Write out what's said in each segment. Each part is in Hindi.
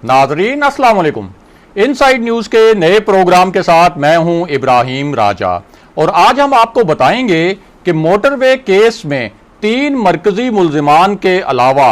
नाजरीन अस्सलाम वालेकुम। इनसाइड न्यूज के नए प्रोग्राम के साथ मैं हूं इब्राहिम राजा और आज हम आपको बताएंगे कि मोटरवे केस में 3 मरकजी मुल्जिमान के अलावा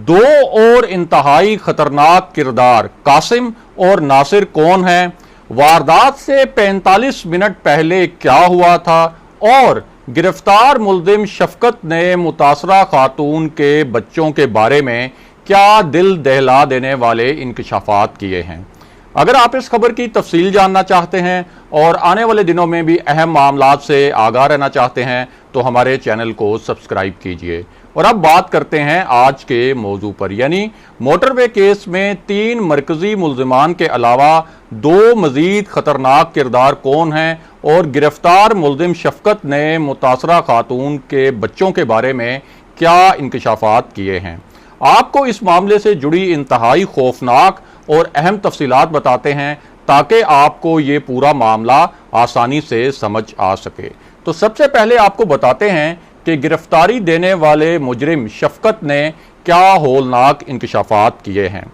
2 और इंतहाई खतरनाक किरदार कासिम और नासिर कौन हैं, वारदात से 45 मिनट पहले क्या हुआ था और गिरफ्तार मुल्जिम शफकत ने मुतासरा खातून के बच्चों के बारे में क्या दिल दहला देने वाले इंकशाफात किए हैं। अगर आप इस खबर की तफसील जानना चाहते हैं और आने वाले दिनों में भी अहम मामलात से आगाह रहना चाहते हैं तो हमारे चैनल को सब्सक्राइब कीजिए। और अब बात करते हैं आज के मौजू पर, यानी मोटरवे केस में 3 मरकजी मुल्जिमान के अलावा 2 मजीद खतरनाक किरदार कौन हैं और गिरफ्तार मुल्जिम शफकत ने मुतासरा खातून के बच्चों के बारे में क्या इंकशाफात किए हैं। आपको इस मामले से जुड़ी इंतहाई खौफनाक और अहम तफसीलात बताते हैं ताकि आपको ये पूरा मामला आसानी से समझ आ सके। तो सबसे पहले आपको बताते हैं कि गिरफ्तारी देने वाले मुजरिम शफकत ने क्या होलनाक इंकशाफात किए हैं।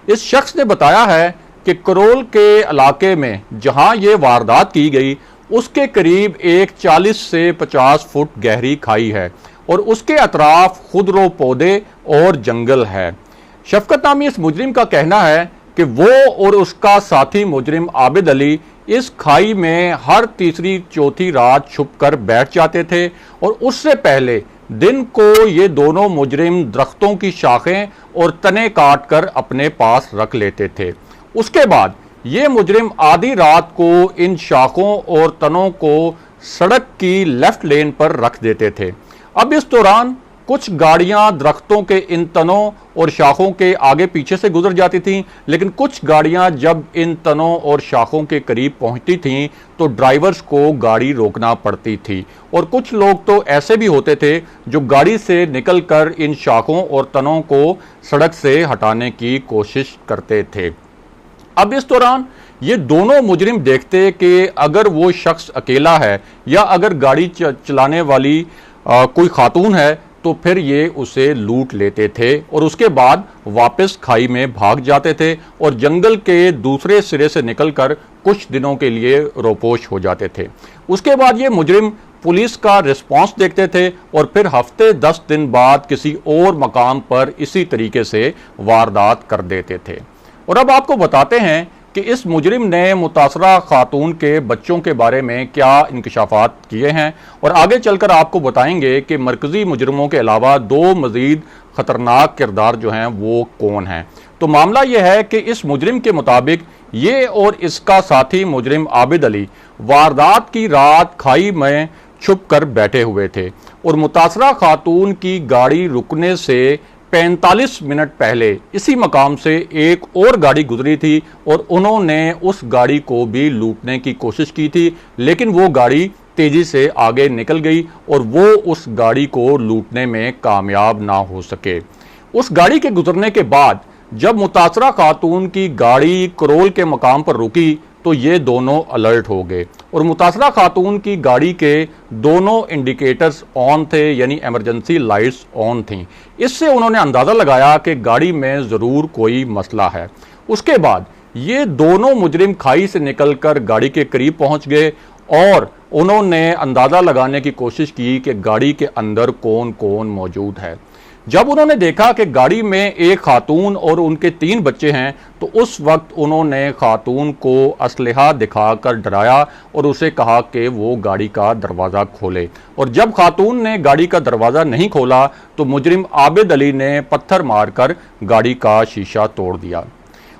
इस शख्स ने बताया है कि करोल के इलाके में जहां ये वारदात की गई उसके करीब एक 40 से 50 फुट गहरी खाई है और उसके अतराफ खुदरो पौधे और जंगल है। शफकत नामी इस मुजरिम का कहना है कि वो और उसका साथी मुजरिम आबिद अली इस खाई में हर तीसरी चौथी रात छुपकर बैठ जाते थे और उससे पहले दिन को ये दोनों मुजरिम दरख्तों की शाखें और तने काट कर अपने पास रख लेते थे। उसके बाद ये मुजरिम आधी रात को इन शाखों और तनों को सड़क की लेफ्ट लेन पर रख देते थे। अब इस दौरान कुछ गाड़ियां दरख्तों के इन तनों और शाखों के आगे पीछे से गुजर जाती थीं, लेकिन कुछ गाड़ियां जब इन तनों और शाखों के करीब पहुंचती थीं तो ड्राइवर्स को गाड़ी रोकना पड़ती थी और कुछ लोग तो ऐसे भी होते थे जो गाड़ी से निकलकर इन शाखों और तनों को सड़क से हटाने की कोशिश करते थे। अब इस दौरान ये दोनों मुजरिम देखते कि अगर वो शख्स अकेला है या अगर गाड़ी चलाने वाली कोई खातून है तो फिर ये उसे लूट लेते थे और उसके बाद वापस खाई में भाग जाते थे और जंगल के दूसरे सिरे से निकलकर कुछ दिनों के लिए रोपोश हो जाते थे। उसके बाद ये मुजरिम पुलिस का रिस्पांस देखते थे और फिर हफ्ते 10 दिन बाद किसी और मकाम पर इसी तरीके से वारदात कर देते थे। और अब आपको बताते हैं कि इस मुजरिम ने मुतासरा खातून के बच्चों के बारे में क्या इंकशाफात किए हैं और आगे चलकर आपको बताएंगे कि मरकजी मुजरिमों के अलावा 2 मजीद खतरनाक किरदार जो हैं वो कौन हैं। तो मामला यह है कि इस मुजरिम के मुताबिक ये और इसका साथी मुजरिम आबिद अली वारदात की रात खाई में छुप कर बैठे हुए थे और मुतासरा खातून की गाड़ी रुकने से 45 मिनट पहले इसी मकाम से एक और गाड़ी गुजरी थी और उन्होंने उस गाड़ी को भी लूटने की कोशिश की थी, लेकिन वो गाड़ी तेजी से आगे निकल गई और वो उस गाड़ी को लूटने में कामयाब ना हो सके। उस गाड़ी के गुजरने के बाद जब मुतासरा खातून की गाड़ी करोल के मकाम पर रुकी तो ये दोनों अलर्ट हो गए और मुतासरा खातून की गाड़ी के दोनों इंडिकेटर्स ऑन थे, यानी इमरजेंसी लाइट्स ऑन थीं। इससे उन्होंने अंदाज़ा लगाया कि गाड़ी में ज़रूर कोई मसला है। उसके बाद ये दोनों मुजरिम खाई से निकलकर गाड़ी के करीब पहुंच गए और उन्होंने अंदाज़ा लगाने की कोशिश की कि गाड़ी के अंदर कौन कौन मौजूद है। जब उन्होंने देखा कि गाड़ी में एक खातून और उनके 3 बच्चे हैं तो उस वक्त उन्होंने खातून को असलहा दिखाकर डराया और उसे कहा कि वो गाड़ी का दरवाज़ा खोले और जब खातून ने गाड़ी का दरवाज़ा नहीं खोला तो मुजरिम आबिद अली ने पत्थर मारकर गाड़ी का शीशा तोड़ दिया।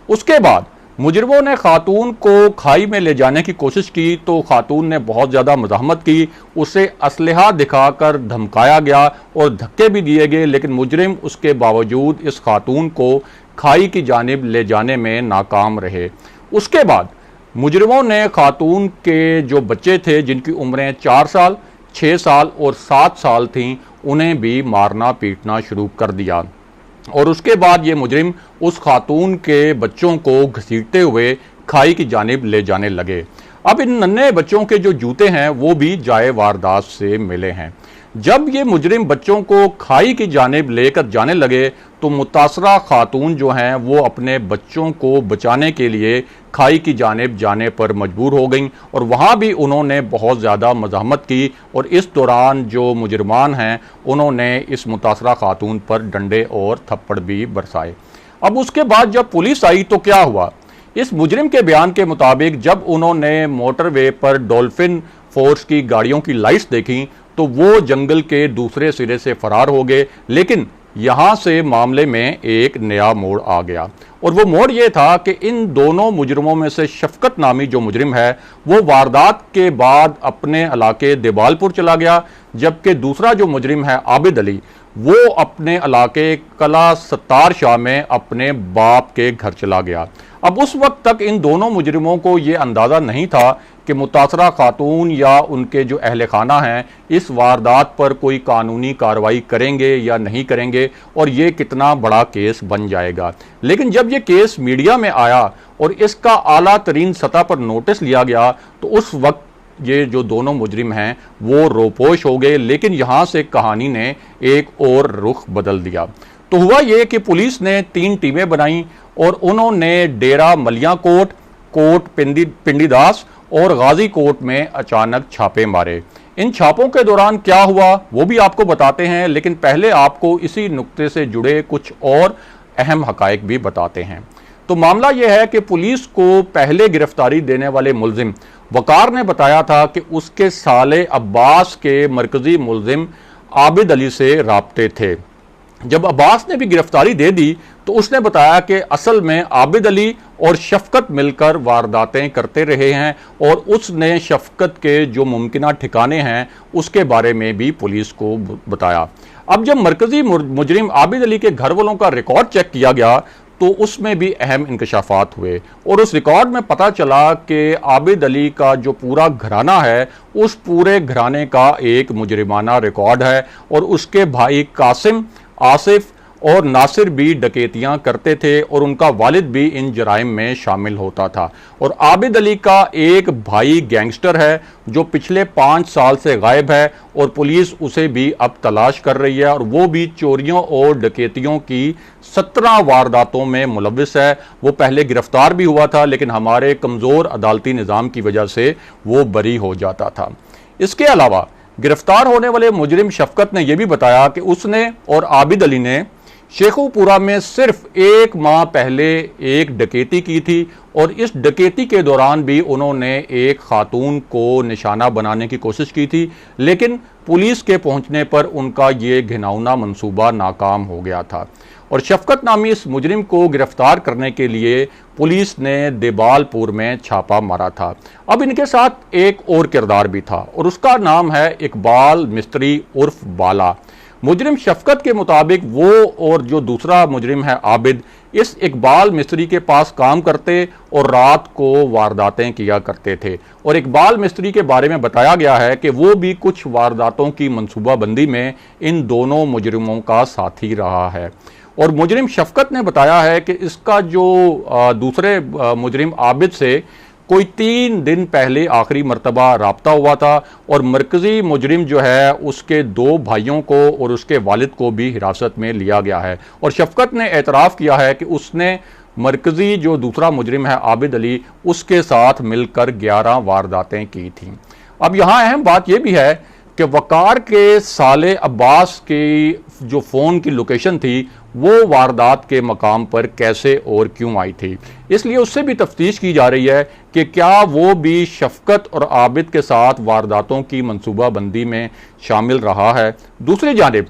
उसके बाद मुजरिमों ने खातून को खाई में ले जाने की कोशिश की तो खातून ने बहुत ज़्यादा मज़ाहमत की, उसे असलहा दिखाकर धमकाया गया और धक्के भी दिए गए, लेकिन मुजरिम उसके बावजूद इस खातून को खाई की जानिब ले जाने में नाकाम रहे। उसके बाद मुजरिमों ने खातून के जो बच्चे थे जिनकी उम्रें 4 साल, 6 साल और 7 साल थीं, उन्हें भी मारना पीटना शुरू कर दिया और उसके बाद ये मुजरिम उस खातून के बच्चों को घसीटते हुए खाई की जानिब ले जाने लगे। अब इन नन्हे बच्चों के जो जूते हैं वो भी जाए वारदात से मिले हैं। जब ये मुजरिम बच्चों को खाई की जानिब लेकर जाने लगे तो मुतासरा खातून जो हैं वो अपने बच्चों को बचाने के लिए खाई की जानिब जाने पर मजबूर हो गईं और वहाँ भी उन्होंने बहुत ज़्यादा मज़ाहमत की और इस दौरान जो मुजरमान हैं उन्होंने इस मुतासरा खातून पर डंडे और थप्पड़ भी बरसाए। अब उसके बाद जब पुलिस आई तो क्या हुआ, इस मुजरिम के बयान के मुताबिक जब उन्होंने मोटरवे पर डॉल्फिन फोर्स की गाड़ियों की लाइट्स देखी तो वो जंगल के दूसरे सिरे से फरार हो गए। लेकिन यहां से मामले में एक नया मोड़ आ गया और वो मोड़ ये था कि इन दोनों मुजरिमों में से शफकत नामी जो मुजरिम है वो वारदात के बाद अपने इलाके देबालपुर चला गया, जबकि दूसरा जो मुजरिम है आबिद अली वो अपने इलाके कला सत्तार शाह में अपने बाप के घर चला गया। अब उस वक्त तक इन दोनों मुजरिमों को ये अंदाज़ा नहीं था कि मुतासरा खातून या उनके जो अहले खाना हैं इस वारदात पर कोई कानूनी कार्रवाई करेंगे या नहीं करेंगे और ये कितना बड़ा केस बन जाएगा। लेकिन जब ये केस मीडिया में आया और इसका आला तरीन सतह पर नोटिस लिया गया तो उस वक्त ये जो दोनों मुजरिम हैं वो रोपोश हो गए। लेकिन यहाँ से कहानी ने एक और रुख बदल दिया। तो हुआ ये कि पुलिस ने 3 टीमें बनाई और उन्होंने डेरा मलिया कोट, कोट पिंडीदास और गाजी कोट में अचानक छापे मारे। इन छापों के दौरान क्या हुआ वो भी आपको बताते हैं, लेकिन पहले आपको इसी नुक्ते से जुड़े कुछ और अहम हकायक भी बताते हैं। तो मामला यह है कि पुलिस को पहले गिरफ्तारी देने वाले मुलजिम वकार ने बताया था कि उसके साले अब्बास के मरकजी मुलजिम आबिद अली से राब्ते थे। जब अब्बास ने भी गिरफ्तारी दे दी तो उसने बताया कि असल में आबिद अली और शफकत मिलकर वारदातें करते रहे हैं और उसने शफकत के जो मुमकिना ठिकाने हैं उसके बारे में भी पुलिस को बताया। अब जब मरकजी मुजरिम आबिद अली के घर वालों का रिकॉर्ड चेक किया गया तो उसमें भी अहम इंकशाफात हुए और उस रिकॉर्ड में पता चला कि आबिद अली का जो पूरा घराना है उस पूरे घराने का एक मुजरिमाना रिकॉर्ड है और उसके भाई कासिम, आसिफ और नासिर भी डकैतियां करते थे और उनका वालिद भी इन जराइम में शामिल होता था। और आबिद अली का एक भाई गैंगस्टर है जो पिछले 5 साल से गायब है और पुलिस उसे भी अब तलाश कर रही है और वो भी चोरियों और डकैतियों की 17 वारदातों में मुलविस है। वो पहले गिरफ्तार भी हुआ था लेकिन हमारे कमज़ोर अदालती निज़ाम की वजह से वो बरी हो जाता था। इसके अलावा गिरफ्तार होने वाले मुजरिम शफकत ने यह भी बताया कि उसने और आबिद अली ने शेखुपुरा में सिर्फ 1 माह पहले एक डकैती की थी और इस डकैती के दौरान भी उन्होंने एक खातून को निशाना बनाने की कोशिश की थी, लेकिन पुलिस के पहुंचने पर उनका ये घिनौना मंसूबा नाकाम हो गया था। और शफकत नामी इस मुजरिम को गिरफ्तार करने के लिए पुलिस ने देबालपुर में छापा मारा था। अब इनके साथ एक और किरदार भी था और उसका नाम है इकबाल मिस्त्री उर्फ बाला। मुजरिम शफकत के मुताबिक वो और जो दूसरा मुजरिम है आबिद इस इकबाल मिस्त्री के पास काम करते और रात को वारदातें किया करते थे। और इकबाल मिस्त्री के बारे में बताया गया है कि वो भी कुछ वारदातों की मंसूबाबंदी में इन दोनों मुजरिमों का साथी रहा है। और मुजरिम शफकत ने बताया है कि इसका जो दूसरे मुजरिम आबिद से कोई 3 दिन पहले आखिरी मर्तबा राब्ता हुआ था और मरकजी मुजरिम जो है उसके 2 भाइयों को और उसके वालिद को भी हिरासत में लिया गया है। और शफकत ने एतराफ़ किया है कि उसने मरकजी जो दूसरा मुजरिम है आबिद अली उसके साथ मिलकर 11 वारदातें की थीं। अब यहाँ अहम बात यह भी है कि वकार के साले अब्बास की जो फ़ोन की लोकेशन थी वो वारदात के मकाम पर कैसे और क्यों आई थी, इसलिए उससे भी तफ्तीश की जा रही है कि क्या वो भी शफकत और आबिद के साथ वारदातों की मंसूबाबंदी में शामिल रहा है। दूसरी जानिब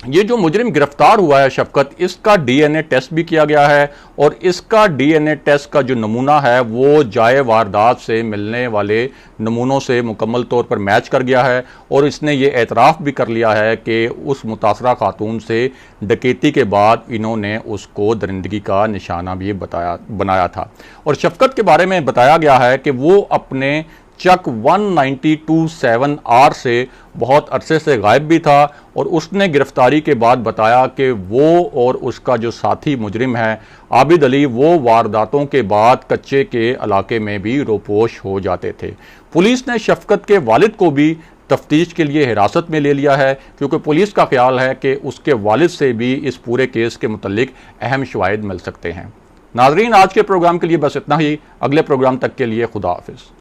ये जो मुजरिम गिरफ्तार हुआ है शफकत, इसका डीएनए टेस्ट भी किया गया है और इसका डीएनए टेस्ट का जो नमूना है वो जाए वारदात से मिलने वाले नमूनों से मुकम्मल तौर पर मैच कर गया है। और इसने ये एतराफ़ भी कर लिया है कि उस मुतासरा खातून से डकैती के बाद इन्होंने उसको दरिंदगी का निशाना भी बनाया था। और शफकत के बारे में बताया गया है कि वो अपने चक 1927R से बहुत अरसे से गायब भी था और उसने गिरफ्तारी के बाद बताया कि वो और उसका जो साथी मुजरिम है आबिद अली वो वारदातों के बाद कच्चे के इलाके में भी रोपोश हो जाते थे। पुलिस ने शफकत के वालिद को भी तफ्तीश के लिए हिरासत में ले लिया है, क्योंकि पुलिस का ख्याल है कि उसके वालिद से भी इस पूरे केस के मुतल्लिक अहम शवाहिद मिल सकते हैं। नाजरीन, आज के प्रोग्राम के लिए बस इतना ही। अगले प्रोग्राम तक के लिए खुदा हाफिज।